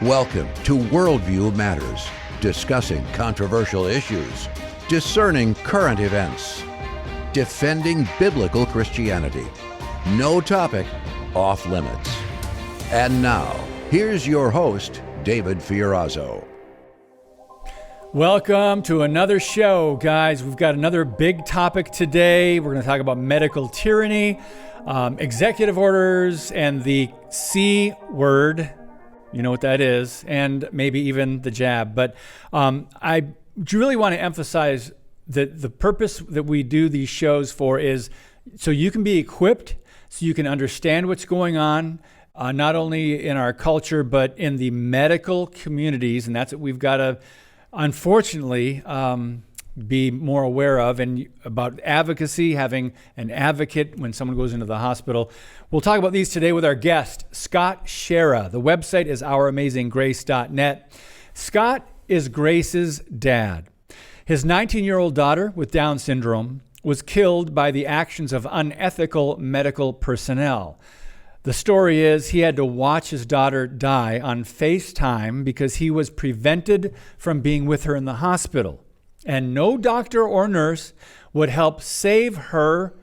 Welcome to Worldview Matters, discussing controversial issues, discerning current events, defending biblical Christianity. No topic off limits. And now, here's your host, David Fiorazzo. Welcome to another show, guys. We've got another big topic today. We're going to talk about medical tyranny, executive orders, and the C word. You know what that is, and maybe even the jab. But I really want to emphasize that the purpose that we do these shows for is so you can be equipped, so you can understand what's going on, not only in our culture, but in the medical communities. And that's what we've got to, unfortunately, be more aware of, and about advocacy, having an advocate when someone goes into the hospital. We'll talk about these today with our guest, Scott Schara. The website is ouramazinggrace.net. Scott is Grace's dad. His 19-year-old daughter with Down syndrome was killed by the actions of unethical medical personnel. The story is he had to watch his daughter die on FaceTime because he was prevented from being with her in the hospital. And no doctor or nurse would help save her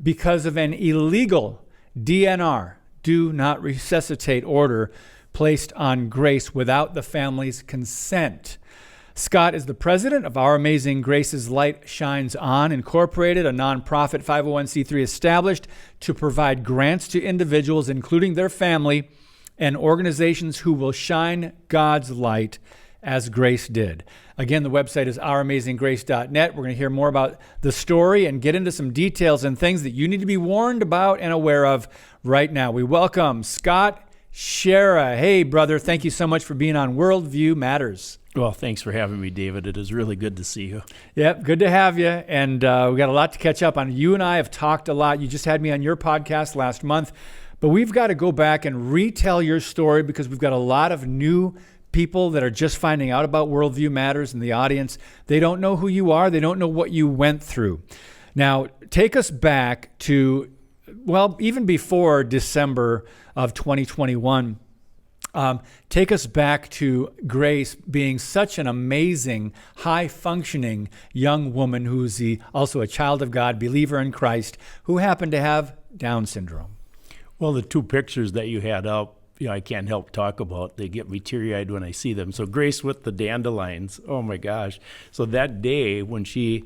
because of an illegal DNR, do not resuscitate order, placed on Grace without the family's consent. Scott is the president of Our Amazing Grace's Light Shines On, Incorporated, a nonprofit 501c3 established to provide grants to individuals, including their family, and organizations who will shine God's light as Grace did. Again, the website is ouramazinggrace.net. We're going to hear more about the story and get into some details and things that you need to be warned about and aware of right now. We welcome Scott Schara. Hey, brother, thank you so much for being on Worldview Matters. Well, thanks for having me, David. It is really good to see you. Yep, good to have you. And we got a lot to catch up on. You and I have talked a lot. You just had me on your podcast last month. But we've got to go back and retell your story because we've got a lot of new people that are just finding out about Worldview Matters in the audience. They don't know who you are. They don't know what you went through. Now, take us back to, well, even before December of 2021. Take us back to Grace being such an amazing, high-functioning young woman who's also a child of God, believer in Christ, who happened to have Down syndrome. Well, the two pictures that you had up, I can't help talk about. They get me teary-eyed when I see them. So Grace with the dandelions, oh my gosh. So that day when she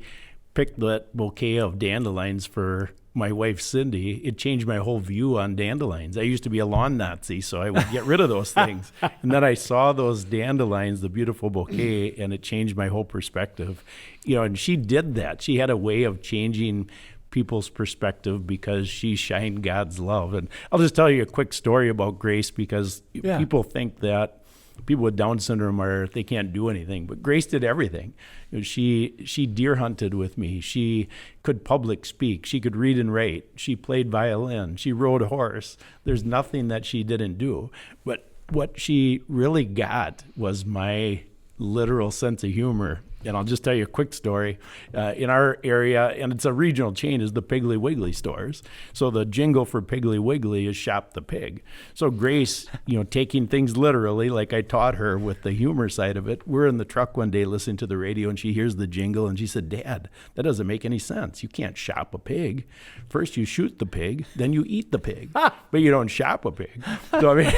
picked that bouquet of dandelions for my wife, Cindy, it changed my whole view on dandelions. I used to be a lawn Nazi, so I would get rid of those things. And then I saw those dandelions, the beautiful bouquet, and it changed my whole perspective. And she did that. She had a way of changing people's perspective because she shined God's love. And I'll just tell you a quick story about Grace because people think that people with Down syndrome they can't do anything, but Grace did everything. She deer hunted with me. She could public speak. She could read and write. She played violin. She rode a horse. There's nothing that she didn't do. But what she really got was my literal sense of humor. And I'll just tell you a quick story. In our area, and it's a regional chain, is the Piggly Wiggly stores. So the jingle for Piggly Wiggly is Shop the Pig. So Grace, taking things literally, like I taught her with the humor side of it, we're in the truck one day listening to the radio, and she hears the jingle, and she said, "Dad, that doesn't make any sense. You can't shop a pig. First you shoot the pig, then you eat the pig, but you don't shop a pig." So I mean,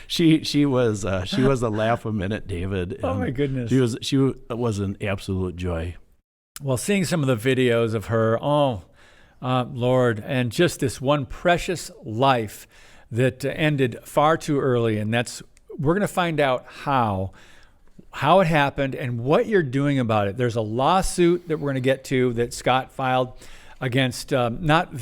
she was a laugh a minute, David. Oh my goodness. She was an absolute joy. Well, seeing some of the videos of her, Lord, and just this one precious life that ended far too early, and we're going to find out how it happened and what you're doing about it. There's a lawsuit that we're going to get to that Scott filed against not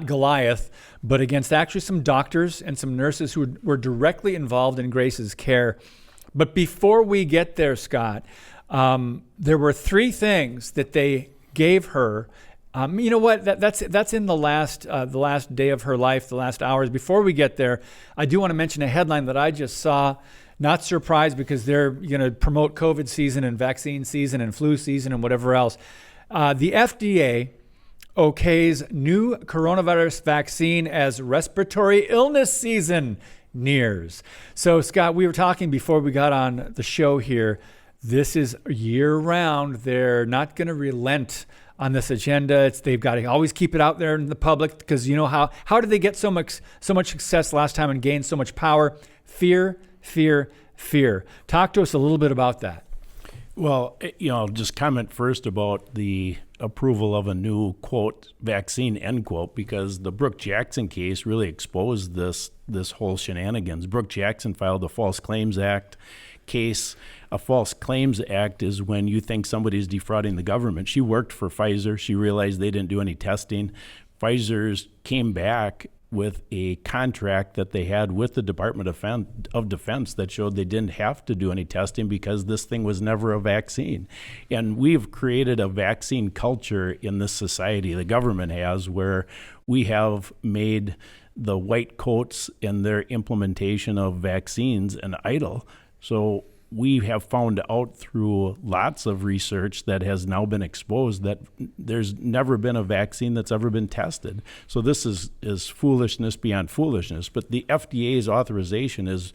Goliath, but against actually some doctors and some nurses who were directly involved in Grace's care. But before we get there, Scott, there were three things that they gave her. You know what? That's in the last day of her life, the last hours. Before we get there, I do want to mention a headline that I just saw. Not surprised because they're going to promote COVID season and vaccine season and flu season and whatever else. The FDA okays new coronavirus vaccine as respiratory illness season. nears. So, Scott, we were talking before we got on the show here. This is year-round. They're not going to relent on this agenda. They've got to always keep it out there in the public, because you know how did they get so much success last time and gain so much power? Fear, fear, fear. Talk to us a little bit about that. Well, just comment first about the approval of a new, quote, vaccine, end quote, because the Brooke Jackson case really exposed this whole shenanigans. Brooke Jackson filed a False Claims Act case. A False Claims Act is when you think somebody's defrauding the government. She worked for Pfizer. She realized they didn't do any testing. Pfizer's came back with a contract that they had with the Department of Defense that showed they didn't have to do any testing because this thing was never a vaccine. And we've created a vaccine culture in this society, the government has, where we have made the white coats and their implementation of vaccines an idol. So we have found out through lots of research that has now been exposed that there's never been a vaccine that's ever been tested. So this is foolishness beyond foolishness. But the FDA's authorization is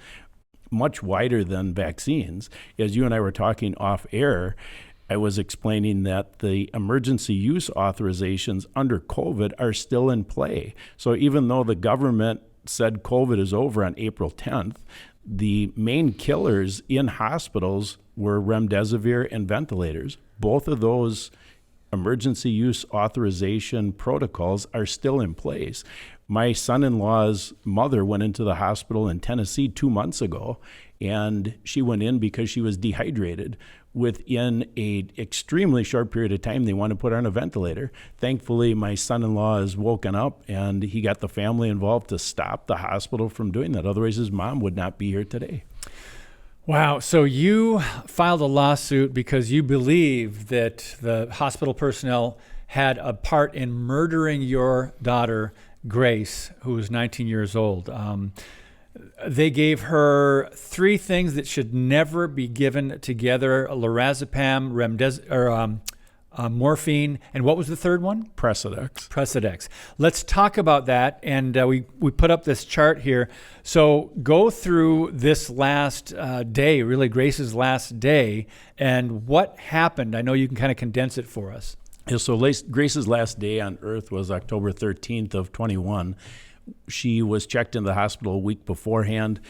much wider than vaccines. As you and I were talking off air, I was explaining that the emergency use authorizations under COVID are still in play. So even though the government said COVID is over on April 10th, the main killers in hospitals were remdesivir and ventilators. Both of those emergency use authorization protocols are still in place. My son-in-law's mother went into the hospital in Tennessee 2 months ago, and she went in because she was dehydrated. Within a extremely short period of time, they wanted to put her on a ventilator. Thankfully, my son-in-law has woken up, and he got the family involved to stop the hospital from doing that. Otherwise, his mom would not be here today. Wow. So you filed a lawsuit because you believe that the hospital personnel had a part in murdering your daughter, Grace, who was 19 years old. They gave her 3 things that should never be given together: lorazepam, morphine, and what was the third one? Precedex. Let's talk about that. And we put up this chart here. So go through this last day, really Grace's last day, and what happened. I know you can kind of condense it for us. Yeah, so Grace's last day on Earth was October 13th of 21. She was checked into the hospital a week beforehand.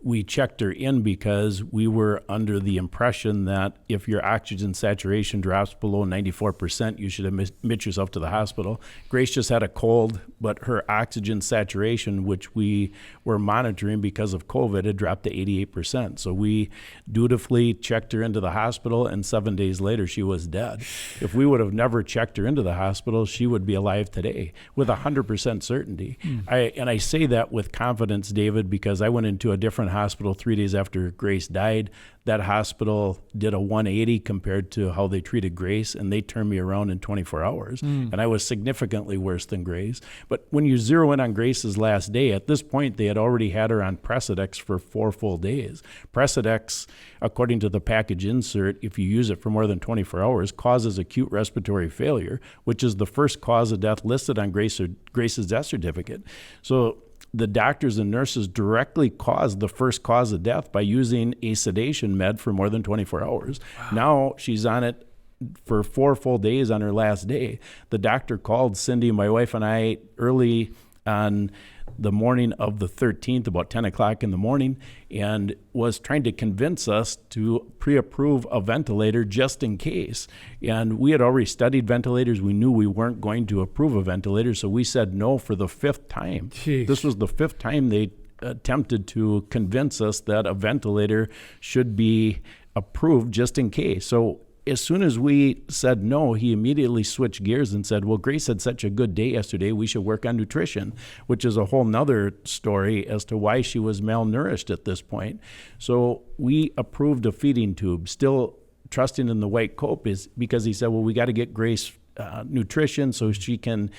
We checked her in because we were under the impression that if your oxygen saturation drops below 94%, you should admit yourself to the hospital. Grace just had a cold, but her oxygen saturation, which we were monitoring because of COVID, had dropped to 88%. So we dutifully checked her into the hospital, and 7 days later, she was dead. If we would have never checked her into the hospital, she would be alive today with 100% certainty. I say that with confidence, David, because I went into a different hospital 3 days after Grace died. That hospital did a 180 compared to how they treated Grace, and they turned me around in 24 hours. And I was significantly worse than Grace. But when you zero in on Grace's last day, at this point, they had already had her on Precedex for 4 full days. Precedex, according to the package insert, if you use it for more than 24 hours, causes acute respiratory failure, which is the first cause of death listed on Grace's death certificate. So the doctors and nurses directly caused the first cause of death by using a sedation med for more than 24 hours. Wow. Now she's on it for 4 full days on her last day. The doctor called Cindy, my wife, and I early on the morning of the 13th, about 10 o'clock in the morning, and was trying to convince us to pre-approve a ventilator just in case. And we had already studied ventilators. We knew we weren't going to approve a ventilator, so we said no for the 5th time. Jeez. This was the 5th time they attempted to convince us that a ventilator should be approved just in case. So as soon as we said no, he immediately switched gears and said, well, Grace had such a good day yesterday, we should work on nutrition, which is a whole nother story as to why she was malnourished at this point. So we approved a feeding tube, still trusting in the white coat, is because he said, well, we got to get Grace nutrition so she can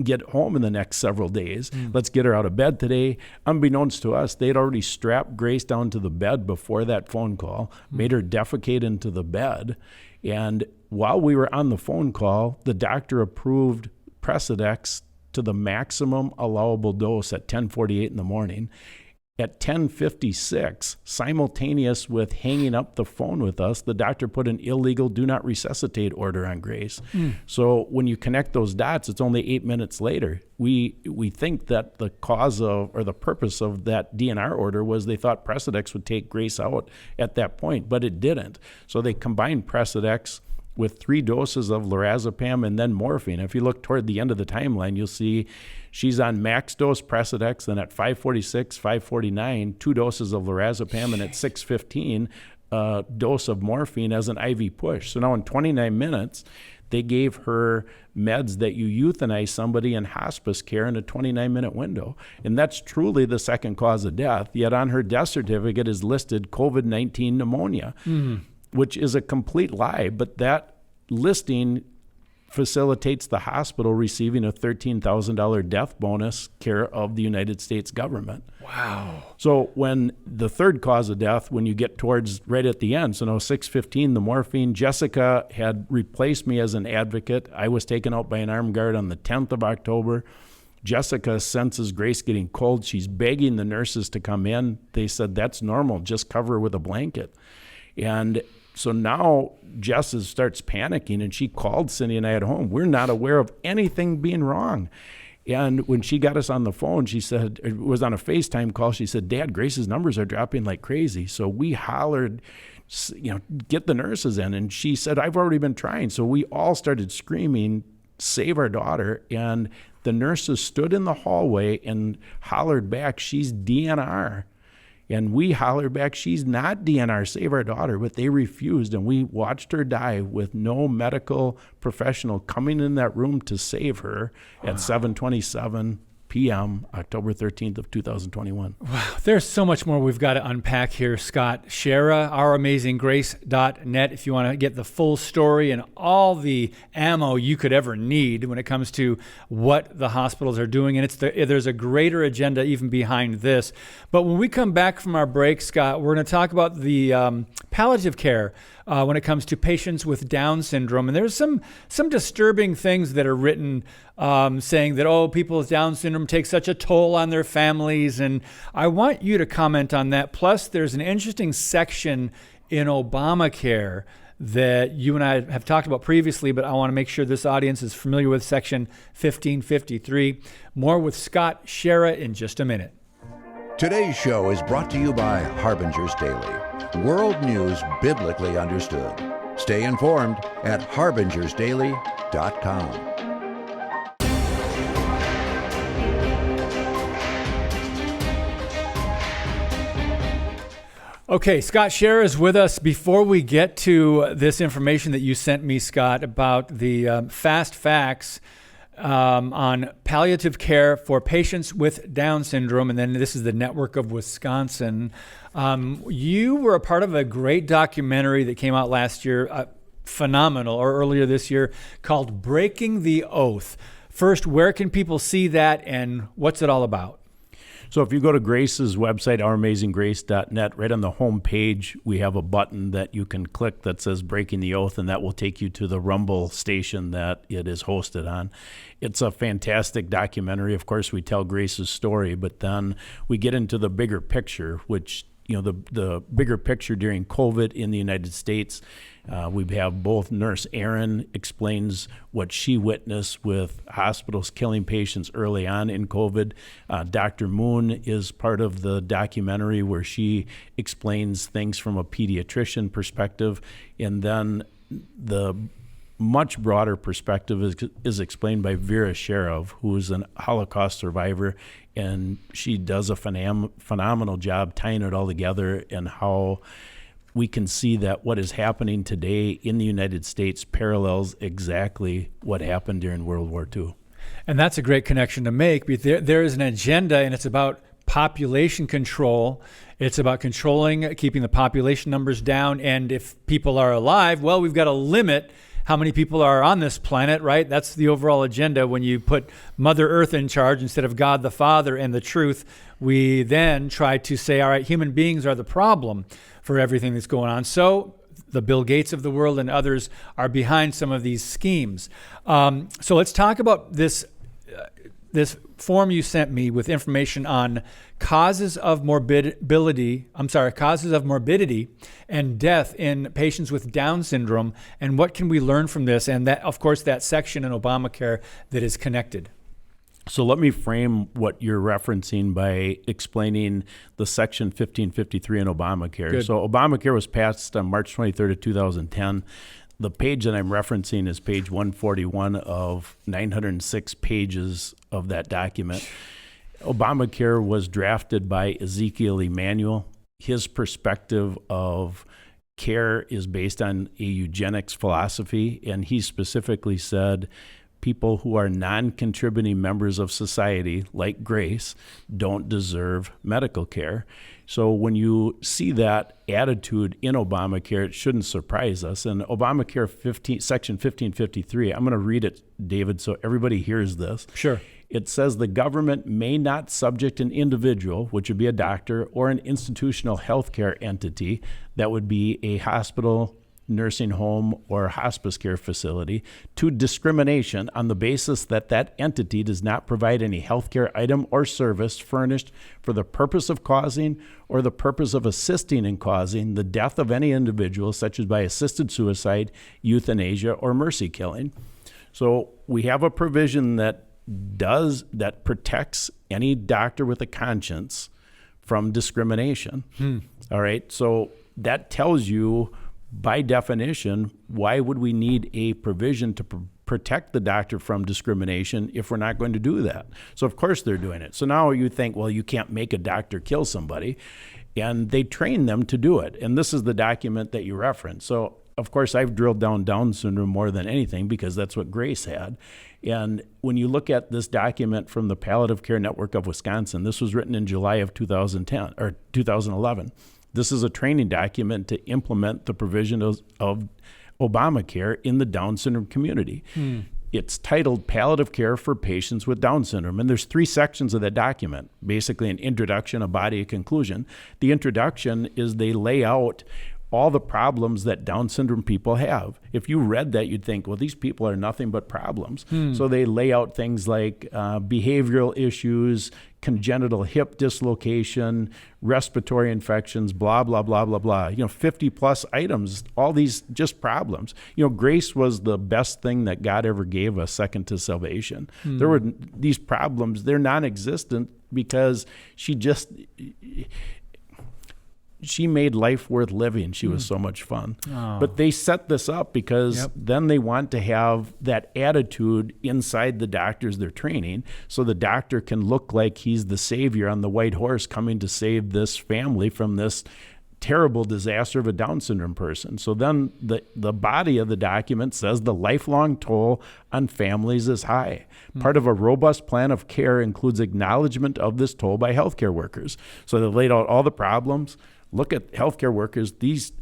get home in the next several days. Let's get her out of bed today. Unbeknownst to us, they'd already strapped Grace down to the bed before that phone call, made her defecate into the bed. And while we were on the phone call, the doctor approved Precedex to the maximum allowable dose at 10:48 in the morning. at 10:56, simultaneous with hanging up the phone with us, the doctor put an illegal do not resuscitate order on Grace. So when you connect those dots, it's only 8 minutes later. We think that the cause of, or the purpose of that DNR order was they thought Precedex would take Grace out at that point, but it didn't. So they combined Precedex with 3 doses of lorazepam and then morphine. If you look toward the end of the timeline, you'll see she's on max dose Precedex, and at 5:46, 5:49, 2 doses of lorazepam, and at 6:15, a dose of morphine as an IV push. So now in 29 minutes, they gave her meds that you euthanize somebody in hospice care in a 29-minute window. And that's truly the second cause of death. Yet on her death certificate is listed COVID-19 pneumonia, which is a complete lie. But that listing facilitates the hospital receiving a $13,000 death bonus care of the United States government. Wow. So when the third cause of death, when you get towards right at the end, so now 6:15, the morphine, Jessica had replaced me as an advocate. I was taken out by an armed guard on the 10th of October. Jessica senses Grace getting cold. She's begging the nurses to come in. They said, that's normal, just cover her with a blanket. And so now Jess starts panicking, and she called Cindy and I at home. We're not aware of anything being wrong. And when she got us on the phone, she said, it was on a FaceTime call, she said, Dad, Grace's numbers are dropping like crazy. So we hollered, get the nurses in. And she said, I've already been trying. So we all started screaming, save our daughter. And the nurses stood in the hallway and hollered back, she's DNR. And we hollered back, she's not DNR, save our daughter. But they refused, and we watched her die with no medical professional coming in that room to save her at 7:27 p.m., October 13th of 2021. Wow, there's so much more we've got to unpack here, Scott. Schara, ouramazinggrace.net, if you want to get the full story and all the ammo you could ever need when it comes to what the hospitals are doing. And there's a greater agenda even behind this. But when we come back from our break, Scott, we're going to talk about the palliative care when it comes to patients with Down syndrome. And there's some disturbing things that are written saying that, people with Down syndrome take such a toll on their families. And I want you to comment on that. Plus, there's an interesting section in Obamacare that you and I have talked about previously, but I want to make sure this audience is familiar with Section 1553. More with Scott Schara in just a minute. Today's show is brought to you by Harbinger's Daily, world news biblically understood. Stay informed at harbingersdaily.com. Okay, Scott Schara is with us. Before we get to this information that you sent me, Scott, about the fast facts on palliative care for patients with Down syndrome, and then this is the Network of Wisconsin. You were a part of a great documentary that came out last year, phenomenal, or earlier this year, called Breaking the Oath. First, where can people see that, and what's it all about? So if you go to Grace's website, ouramazinggrace.net, right on the home page, we have a button that you can click that says Breaking the Oath, and that will take you to the Rumble station that it is hosted on. It's a fantastic documentary. Of course, we tell Grace's story, but then we get into the bigger picture, which, the bigger picture during COVID in the United States. We have both Nurse Erin explains what she witnessed with hospitals killing patients early on in COVID. Dr. Moon is part of the documentary where she explains things from a pediatrician perspective. And then the much broader perspective is explained by Vera Sharov, who is a Holocaust survivor, and she does a phenomenal job tying it all together and how we can see that what is happening today in the United States parallels exactly what happened during World War II. And that's a great connection to make. There is an agenda, and it's about population control. It's about keeping the population numbers down. And if people are alive, well, we've got to limit how many people are on this planet, right? That's the overall agenda. When you put Mother Earth in charge instead of God the Father and the truth, we then try to say, all right, human beings are the problem for everything that's going on. So the Bill Gates of the world and others are behind some of these schemes. So let's talk about this this form you sent me with information on causes of morbidity and death in patients with Down syndrome, and what can we learn from this? And that, of course, that section in Obamacare that is connected. So let me frame what you're referencing by explaining the Section 1553 in Obamacare. Good. So Obamacare was passed on March 23rd of 2010. The page that I'm referencing is page 141 of 906 pages of that document. Obamacare was drafted by Ezekiel Emanuel. His perspective of care is based on a eugenics philosophy, and he specifically said people who are non-contributing members of society, like Grace, don't deserve medical care. So when you see that attitude in Obamacare, it shouldn't surprise us. And Obamacare Section 1553, I'm going to read it, David, so everybody hears this. Sure. It says the government may not subject an individual, which would be a doctor, or an institutional healthcare entity, that would be a hospital, nursing home, or hospice care facility, to discrimination on the basis that that entity does not provide any healthcare item or service furnished for the purpose of causing or the purpose of assisting in causing the death of any individual, such as by assisted suicide, euthanasia, or mercy killing. So we have a provision that protects any doctor with a conscience from discrimination. All right. So that tells you, by definition, why would we need a provision to protect the doctor from discrimination if we're not going to do that? So of course they're doing it. So now you think, well, you can't make a doctor kill somebody, and they train them to do it. And this is the document that you referenced. So of course I've drilled Down syndrome more than anything because that's what Grace had. And when you look at this document from the Palliative Care Network of Wisconsin, this was written in July of 2011. This is a training document to implement the provision of Obamacare in the Down syndrome community. It's titled Palliative Care for Patients with Down Syndrome, and there's 3 sections of that document, basically an introduction, a body, a conclusion. The introduction is they lay out all the problems that Down syndrome people have. If you read that, you'd think, well, these people are nothing but problems. So they lay out things like behavioral issues, congenital hip dislocation, respiratory infections, blah, blah, blah, blah, blah. 50 plus items, all these just problems. Grace was the best thing that God ever gave us, second to salvation. There were these problems, they're non-existent because she made life worth living. She was so much fun. But they set this up because then they want to have that attitude inside the doctors they're training, so the doctor can look like he's the savior on the white horse coming to save this family from this terrible disaster of a Down syndrome person. So then the body of the document says the lifelong toll on families is high. Part of a robust plan of care includes acknowledgement of this toll by healthcare workers. So they laid out all the problems. Look at healthcare workers. These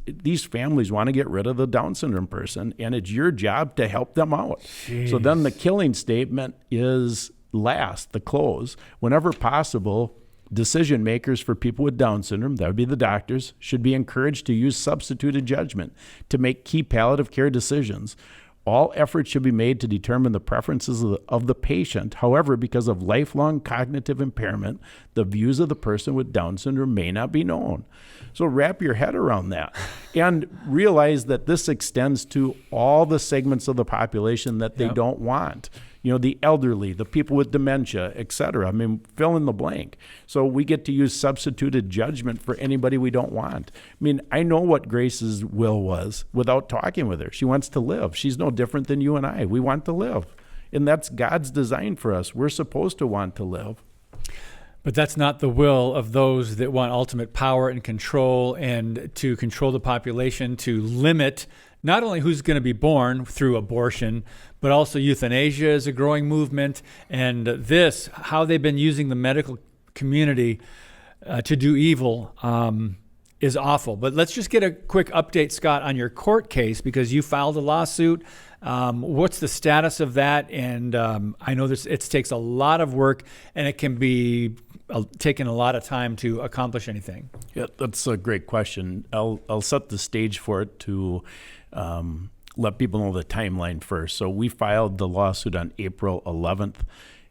families want to get rid of the Down syndrome person, and it's your job to help them out. Jeez. So then the killing statement is last, the close. Whenever possible, decision makers for people with Down syndrome, that would be the doctors, should be encouraged to use substituted judgment to make key palliative care decisions. All efforts should be made to determine the preferences of the patient. However, because of lifelong cognitive impairment, the views of the person with Down syndrome may not be known. So wrap your head around that and realize that this extends to all the segments of the population that they don't want. The elderly, the people with dementia, et cetera. I mean, fill in the blank. So we get to use substituted judgment for anybody we don't want. I mean, I know what Grace's will was without talking with her. She wants to live. She's no different than you and I. We want to live. And that's God's design for us. We're supposed to want to live. But that's not the will of those that want ultimate power and control, and to control the population, to limit not only who's going to be born through abortion, but also euthanasia is a growing movement. And how they've been using the medical community to do evil is awful. But let's just get a quick update, Scott, on your court case, because you filed a lawsuit. What's the status of that? And I know it takes a lot of work, and it can be taking a lot of time to accomplish anything. Yeah, that's a great question. I'll set the stage for it to let people know the timeline first. So we filed the lawsuit on April 11th,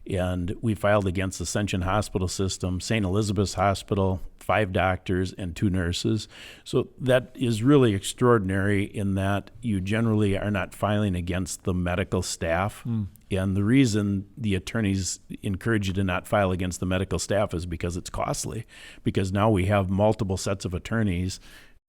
And we filed against Ascension Hospital System, St. Elizabeth's Hospital, 5 doctors and 2 nurses. So that is really extraordinary in that you generally are not filing against the medical staff. And the reason the attorneys encourage you to not file against the medical staff is because it's costly, because now we have multiple sets of attorneys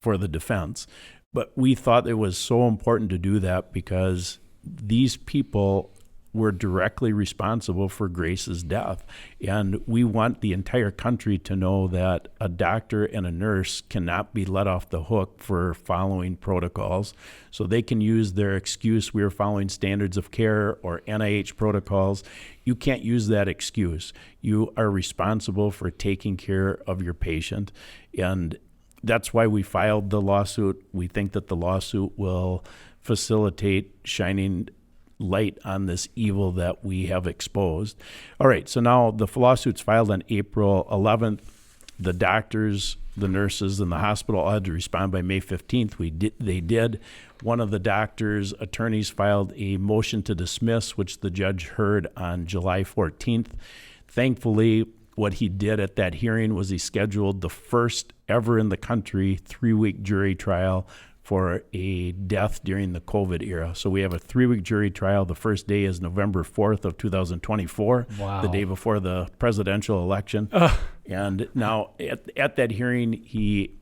for the defense. But we thought it was so important to do that because these people were directly responsible for Grace's death. And we want the entire country to know that a doctor and a nurse cannot be let off the hook for following protocols. So they can use their excuse, we are following standards of care or NIH protocols. You can't use that excuse. You are responsible for taking care of your patient. And that's why we filed the lawsuit. We think that the lawsuit will facilitate shining light on this evil that we have exposed. All right, so now the lawsuit's filed on April 11th. The doctors, the nurses, and the hospital all had to respond by May 15th. They did. One of the doctors' attorneys filed a motion to dismiss, which the judge heard on July 14th. Thankfully, what he did at that hearing was he scheduled the first ever in the country 3-week jury trial for a death during the COVID era. So we have a 3-week jury trial. The first day is November 4th of 2024, the day before the presidential election. And now at that hearing, he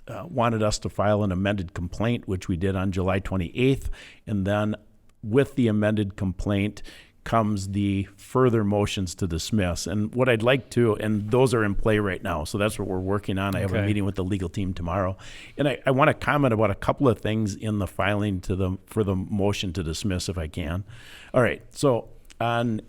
wanted us to file an amended complaint, which we did on July 28th. And then with the amended complaint comes the further motions to dismiss. And what I'd like to, and those are in play right now, so that's what we're working on. I have a meeting with the legal team tomorrow. And I want to comment about a couple of things in the filing for the motion to dismiss, if I can. All right, so on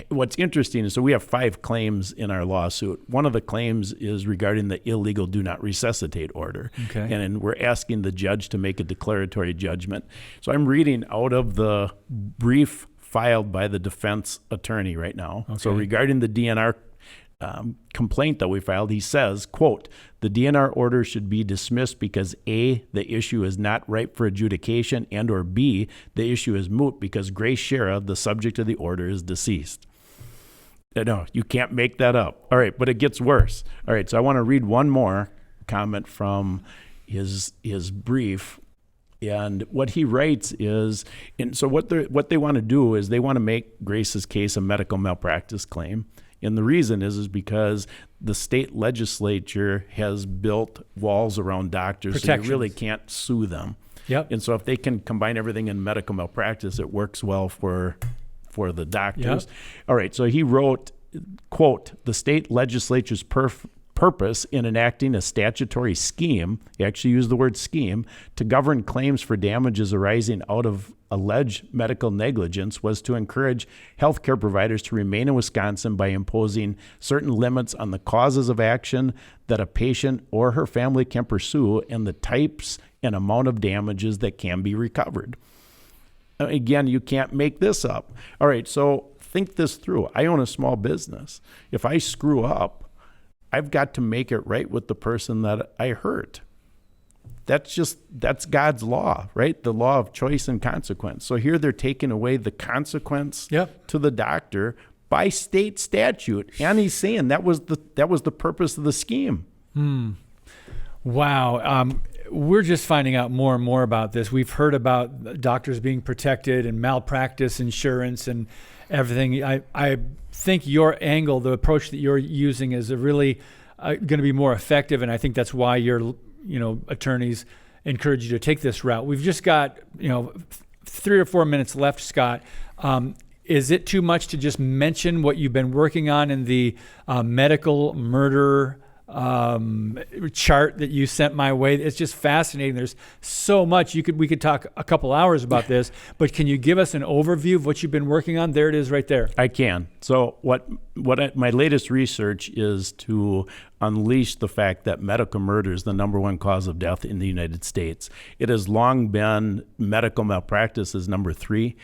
what's interesting is, so we have 5 claims in our lawsuit. One of the claims is regarding the illegal do not resuscitate order. And we're asking the judge to make a declaratory judgment. So I'm reading out of the brief filed by the defense attorney right now. So regarding the DNR complaint that we filed, he says, quote, the DNR order should be dismissed because A, the issue is not ripe for adjudication, and or B, the issue is moot because Grace Schara, the subject of the order, is deceased. No, you can't make that up. All right, but it gets worse. All right, so I want to read one more comment from his brief. And what he writes is, and so what they want to do is they want to make Grace's case a medical malpractice claim. And the reason is because the state legislature has built walls around doctors, so you really can't sue them. And so if they can combine everything in medical malpractice, it works well for the doctors. All right, so he wrote, quote, the state legislature's purpose in enacting a statutory scheme, he actually used the word scheme, to govern claims for damages arising out of alleged medical negligence was to encourage healthcare providers to remain in Wisconsin by imposing certain limits on the causes of action that a patient or her family can pursue and the types and amount of damages that can be recovered. Again, you can't make this up. All right, so think this through. I own a small business. If I screw up, I've got to make it right with the person that I hurt. That's God's law, right? The law of choice and consequence. So here they're taking away the consequence to the doctor by state statute. And he's saying that was the purpose of the scheme. Wow. We're just finding out more and more about this. We've heard about doctors being protected and malpractice insurance and everything. I think your angle, the approach that you're using, is a really going to be more effective, and I think that's why your attorneys encourage you to take this route. We've just got 3 or 4 minutes left, Scott. Is it too much to just mention what you've been working on in the medical murder chart that you sent my way? It's just fascinating. There's so much. We could talk a couple hours about this, but can you give us an overview of what you've been working on? There it is right there. I can. So my latest research is to unleash the fact that medical murder is the number 1 cause of death in the United States. It has long been medical malpractice is number 3.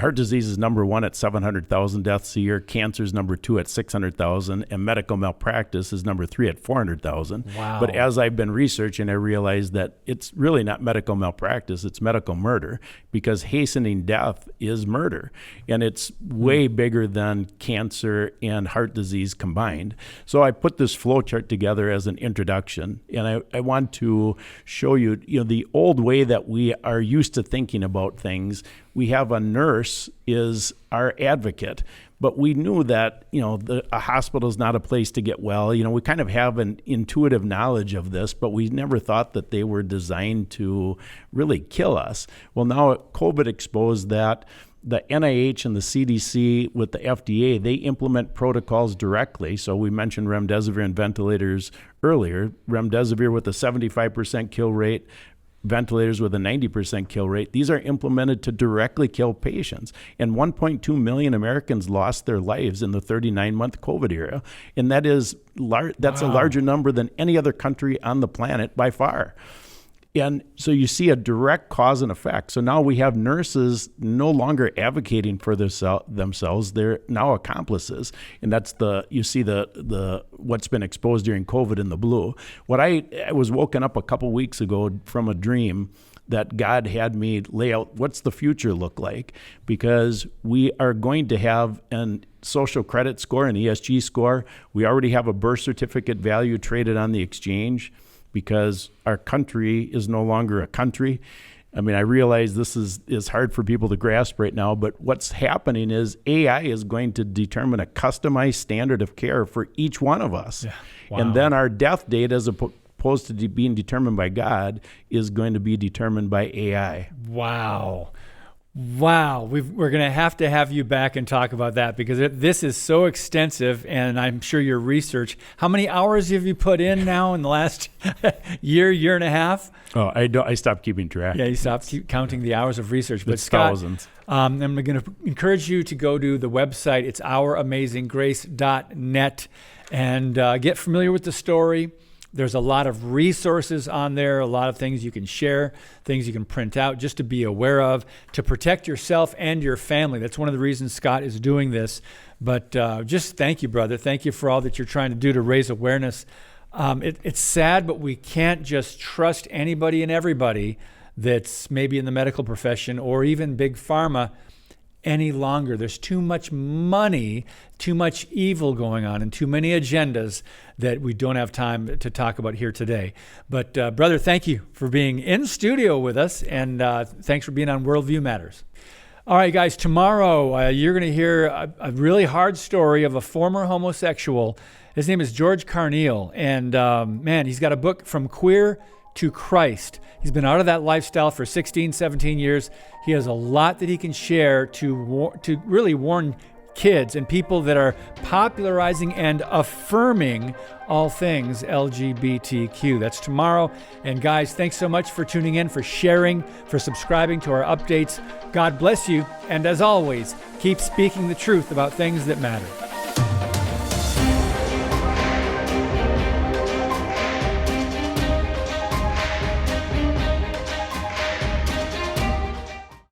heart disease is number one at 700,000 deaths a year. Cancer is number two at 600,000, and medical malpractice is number three at 400,000. Wow. But as I've been researching, I realized that it's really not medical malpractice, it's medical murder, because hastening death is murder. And it's way bigger than cancer and heart disease combined. So I put this flow chart together as an introduction, and I want to show you, the old way that we are used to thinking about things. We have a nurse is our advocate, but we knew that, a hospital is not a place to get well. We kind of have an intuitive knowledge of this, but we never thought that they were designed to really kill us. Well, now COVID exposed that. The NIH and the CDC with the FDA, they implement protocols directly. So we mentioned remdesivir and ventilators earlier. Remdesivir with a 75% kill rate, ventilators with a 90% kill rate. These are implemented to directly kill patients. And 1.2 million Americans lost their lives in the 39-month COVID era. And that's a larger number than any other country on the planet by far. And so you see a direct cause and effect. So now we have nurses no longer advocating for themselves. They're now accomplices. And that's you see the what's been exposed during COVID in the blue. I was woken up a couple weeks ago from a dream that God had me lay out what's the future look like, because we are going to have an social credit score, an ESG score. We already have a birth certificate value traded on the exchange, because our country is no longer a country. I mean, I realize this is hard for people to grasp right now, but what's happening is AI is going to determine a customized standard of care for each one of us. Yeah. Wow. And then our death date, as opposed to being determined by God, is going to be determined by AI. Wow. We're going to have you back and talk about that, because this is so extensive, and I'm sure your research. How many hours have you put in now in the last year and a half? Oh, I stopped keeping track. Yeah, you stopped counting the hours of research. But it's Scott, thousands. I'm going to encourage you to go to the website. It's ouramazinggrace.net, and get familiar with the story. There's a lot of resources on there, a lot of things you can share, things you can print out just to be aware of, to protect yourself and your family. That's one of the reasons Scott is doing this. But just thank you, brother. Thank you for all that you're trying to do to raise awareness. It's sad, but we can't just trust anybody and everybody that's maybe in the medical profession or even big pharma any longer. There's too much money, too much evil going on, and too many agendas that we don't have time to talk about here today. But brother, thank you for being in studio with us, and thanks for being on Worldview Matters. All right, guys, tomorrow you're going to hear a really hard story of a former homosexual. His name is George Carneal, and man, he's got a book, From Queer to Christ. He's been out of that lifestyle for 16, 17 years. He has a lot that he can share to really warn kids and people that are popularizing and affirming all things LGBTQ. That's tomorrow. And guys, thanks so much for tuning in, for sharing, for subscribing to our updates. God bless you. And as always, keep speaking the truth about things that matter.